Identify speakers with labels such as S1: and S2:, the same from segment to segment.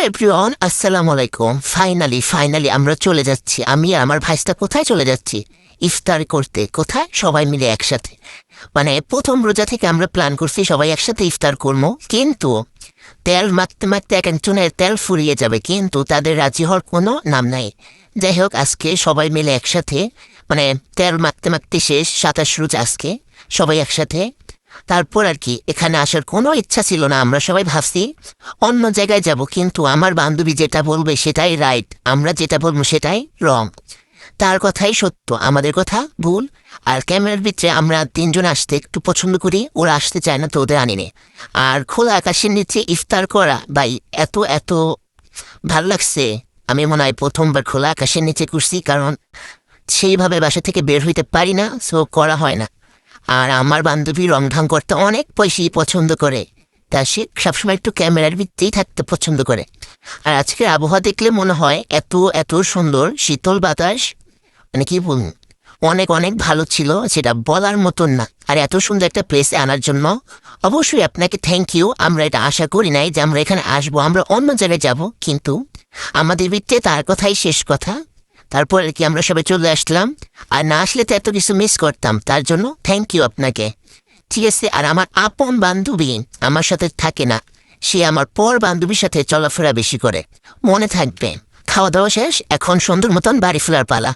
S1: Everyone, আসসালামু আলাইকুম। Finally আমরা চলে যাচ্ছি। আমি আর আমার ভাইস্তা কোথায় চলে যাচ্ছি? ইফতার করতে। কোথায়? সবাই মিলে একসাথে। মানে প্রথম রোজা থেকে আমরা প্ল্যান করছি সবাই একসাথে ইফতার করবো, কিন্তু তেল মাখতে মাখতে এক একজনের তেল ফুরিয়ে যাবে, কিন্তু তাদের রাজি হওয়ার কোনো নাম নাই। যাই হোক, আজকে সবাই মিলে একসাথে, মানে তেল মাখতে মাখতে শেষ, 27 রোজা আজকে সবাই একসাথে। তারপর আর কি, এখানে আসার কোনো ইচ্ছা ছিল না। আমরা সবাই ভাবছি অন্য জায়গায় যাব, কিন্তু আমার বান্ধবী যেটা বলবে সেটাই রাইট, আমরা যেটা বলবো সেটাই রং। তার কথাই সত্য, আমাদের কথা ভুল। আর ক্যামেরার ভিতরে আমরা তিনজন আসতে একটু পছন্দ করি, ওরা আসতে চায় না, তো ওদের আনিনি। আর খোলা আকাশের নিচে ইফতার করা ভাই, এত এত ভাল লাগছে। আমি মনে হয় প্রথমবার খোলা আকাশের নিচে করছি, কারণ সেইভাবে বাসা থেকে বের হইতে পারি না, সো করা হয় না। আর আমার বান্ধবী রংঢং করতে অনেক বেশি পছন্দ করে, তা সে সবসময় একটু ক্যামেরার ভিত্তিই থাকতে পছন্দ করে। আর আজকের আবহাওয়া দেখলে মনে হয় এত এত সুন্দর শীতল বাতাস, মানে কি বলুন, অনেক অনেক ভালো ছিল, সেটা বলার মতন না। আর এত সুন্দর একটা প্লেসে আনার জন্য অবশ্যই আপনাকে থ্যাংক ইউ। আমরা এটা আশা করি নাই যে আমরা এখানে আসবো, আমরা অন্য জায়গায় যাব, কিন্তু আমাদের ভিত্তিতে তার কথাই শেষ কথা। তারপর আর কি আমরা সবাই চলে আসলাম। আর না আসলে তো এত কিছু মিস করতাম, তার জন্য থ্যাংক ইউ আপনাকে। ঠিক আছে। আর আমার আপন বান্ধবী আমার সাথে থাকে না, সে আমার পর বান্ধবীর সাথে চলাফেরা বেশি করে, মনে থাকবে। খাওয়া দাওয়া শেষ, এখন সুন্দর মতন বাড়ি ফেরার পালা।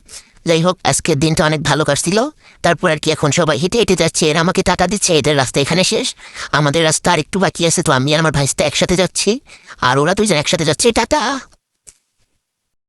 S1: যাই হোক, আজকের দিনটা অনেক ভালো কাটছিল। তারপর আর কি এখন সবাই হেঁটে হেঁটে যাচ্ছে, এরা আমাকে টাটা দিচ্ছে, এদের রাস্তা এখানে শেষ। আমাদের রাস্তা আর একটু বাকি আছে, তো আমি আর আমার ভাইস্তা একসাথে যাচ্ছি, আর ওরা দুইজন একসাথে যাচ্ছে। টাটা।